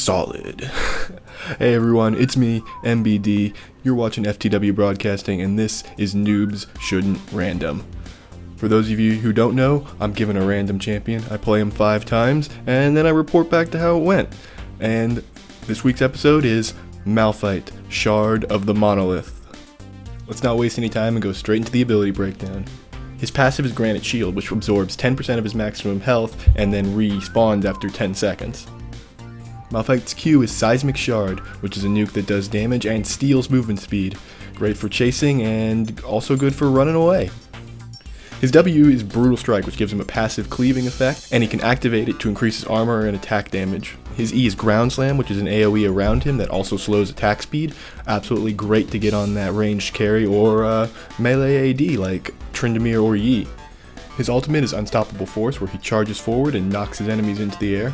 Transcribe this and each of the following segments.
solid. Hey everyone, it's me, MBD. You're watching FTW Broadcasting, and this is Noobs Shouldn't Random. For those of you who don't know, I'm given a random champion. I play him 5 times, and then I report back to how it went. And this week's episode is Malphite, Shard of the Monolith. Let's not waste any time and go straight into the ability breakdown. His passive is Granite Shield, which absorbs 10% of his maximum health and then respawns after 10 seconds. Malphite's Q is Seismic Shard, which is a nuke that does damage and steals movement speed. Great for chasing and also good for running away. His W is Brutal Strike, which gives him a passive cleaving effect, and he can activate it to increase his armor and attack damage. His E is Ground Slam, which is an AoE around him that also slows attack speed. Absolutely great to get on that ranged carry or melee AD like Tryndamere or Yi. His ultimate is Unstoppable Force, where he charges forward and knocks his enemies into the air.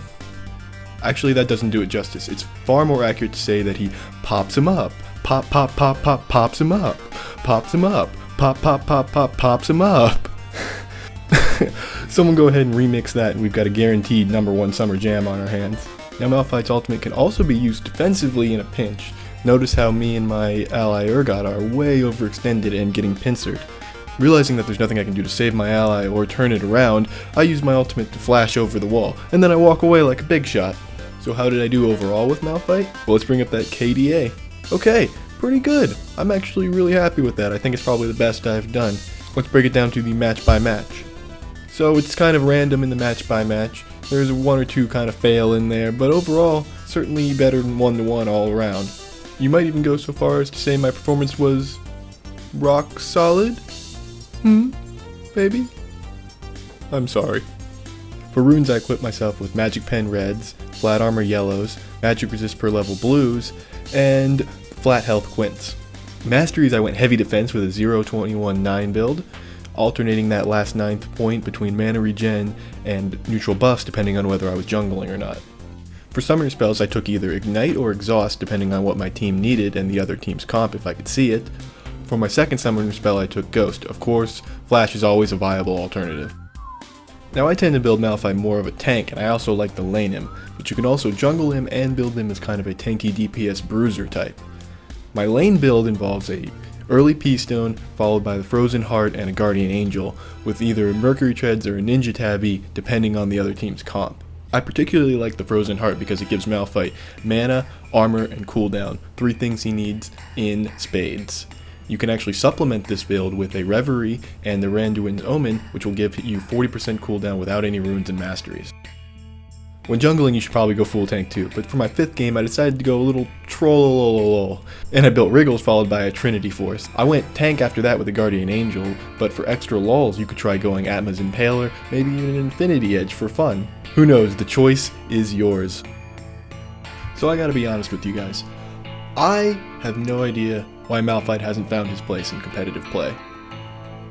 Actually, that doesn't do it justice. It's far more accurate to say that he pops him up. Pops him up. Pops him up. Pops him up. Someone go ahead and remix that, and we've got a guaranteed #1 summer jam on our hands. Now, Malphite's ultimate can also be used defensively in a pinch. Notice how me and my ally Urgot are way overextended and getting pincered. Realizing that there's nothing I can do to save my ally or turn it around, I use my ultimate to flash over the wall, and then I walk away like a big shot. So how did I do overall with Malphite? Well, let's bring up that KDA. Okay, pretty good. I'm actually really happy with that. I think it's probably the best I've done. Let's break it down to the match by match. So it's kind of random in the match by match. There's 1 or 2 kind of fail in there, but overall, certainly better than 1-to-1 all around. You might even go so far as to say my performance was rock solid? Baby? I'm sorry. For runes, I equipped myself with Magic Pen Reds, Flat Armor Yellows, Magic Resist per level Blues, and Flat Health Quints. Masteries, I went Heavy Defense with a 0-21-9 build, alternating that last 9th point between Mana Regen and neutral buffs depending on whether I was jungling or not. For summoner spells, I took either Ignite or Exhaust depending on what my team needed and the other team's comp if I could see it. For my second summoner spell, I took Ghost. Of course, Flash is always a viable alternative. Now, I tend to build Malphite more of a tank, and I also like to lane him, but you can also jungle him and build him as kind of a tanky DPS bruiser type. My lane build involves a early P-Stone, followed by the Frozen Heart and a Guardian Angel, with either Mercury Treads or a Ninja Tabby, depending on the other team's comp. I particularly like the Frozen Heart because it gives Malphite mana, armor, and cooldown, 3 things he needs in spades. You can actually supplement this build with a Reverie and the Randuin's Omen, which will give you 40% cooldown without any runes and masteries. When jungling, you should probably go full tank too, but for my 5th game I decided to go a little troll, and I built Wriggles followed by a Trinity Force. I went tank after that with a Guardian Angel, but for extra lulls you could try going Atma's Impaler, maybe even an Infinity Edge for fun. Who knows, the choice is yours. So I gotta be honest with you guys, I have no idea why Malphite hasn't found his place in competitive play.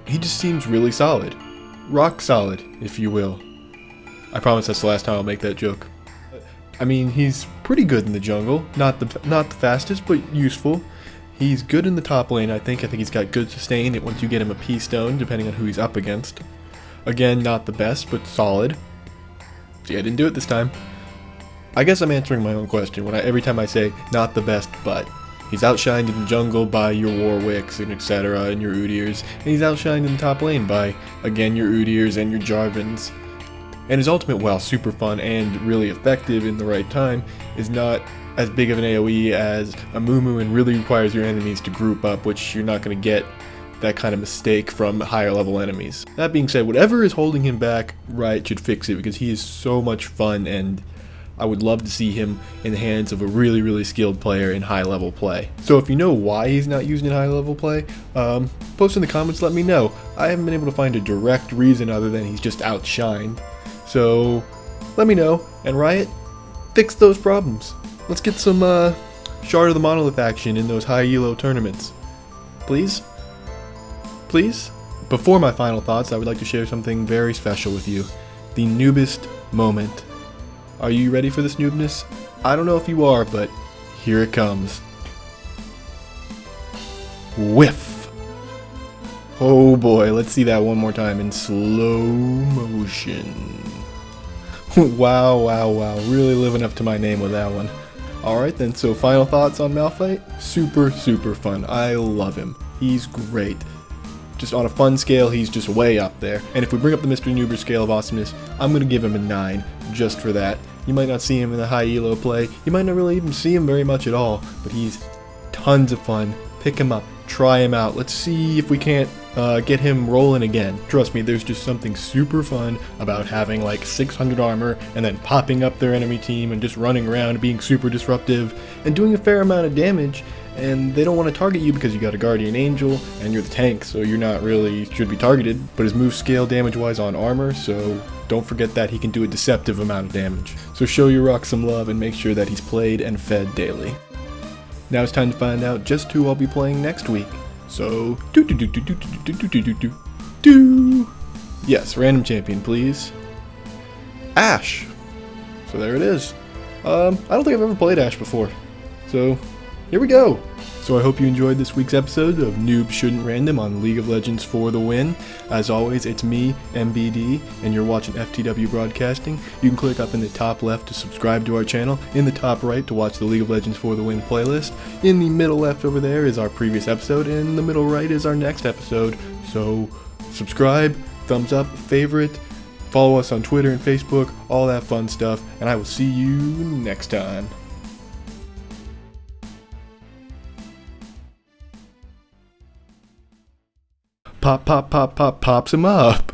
He just seems really solid. Rock solid, if you will. I promise that's the last time I'll make that joke. I mean, he's pretty good in the jungle. Not the fastest, but useful. He's good in the top lane, I think. He's got good sustain once you get him a P-Stone, depending on who he's up against. Again, not the best, but solid. See, I didn't do it this time. I guess I'm answering my own question every time I say, not the best, but. He's outshined in the jungle by your Warwicks and etc. and your Udyrs, and he's outshined in the top lane by, again, your Udyrs and your Jarvans. And his ultimate, while super fun and really effective in the right time, is not as big of an AoE as a Mumu and really requires your enemies to group up, which you're not going to get that kind of mistake from higher level enemies. That being said, whatever is holding him back, Riot should fix it because he is so much fun, and I would love to see him in the hands of a really skilled player in high level play. So if you know why he's not used in high level play, post in the comments, let me know. I haven't been able to find a direct reason other than he's just outshined. So let me know, and Riot, fix those problems. Let's get some Shard of the Monolith action in those high elo tournaments. Please? Please? Before my final thoughts, I would like to share something very special with you. The noobest moment. Are you ready for this noobness? I don't know if you are, but here it comes. Whiff! Oh boy, let's see that one more time in slow motion. Wow, really living up to my name with that one. Alright then, so final thoughts on Malphite? Super, super fun. I love him. He's great. Just on a fun scale, he's just way up there. And if we bring up the Mr. Noober scale of awesomeness, I'm going to give him a 9, just for that. You might not see him in the high elo play, you might not really even see him very much at all, but he's tons of fun. Pick him up, try him out, let's see if we can't get him rolling again. Trust me, there's just something super fun about having like 600 armor and then popping up their enemy team and just running around being super disruptive and doing a fair amount of damage, and they don't want to target you because you got a guardian angel and you're the tank, so you're not really should be targeted, but his moves scale damage wise on armor, so don't forget that he can do a deceptive amount of damage. So show your rock some love and make sure that he's played and fed daily. Now it's time to find out just who I'll be playing next week. So, yes, random champion, please. Ash. So there it is. I don't think I've ever played Ash before. So, here we go. So I hope you enjoyed this week's episode of Noobs Shouldn't Random on League of Legends for the win. As always, it's me, MBD, and you're watching FTW Broadcasting. You can click up in the top left to subscribe to our channel, in the top right to watch the League of Legends for the win playlist. In the middle left over there is our previous episode, and in the middle right is our next episode. So subscribe, thumbs up, favorite, follow us on Twitter and Facebook, all that fun stuff, and I will see you next time. Pops him up.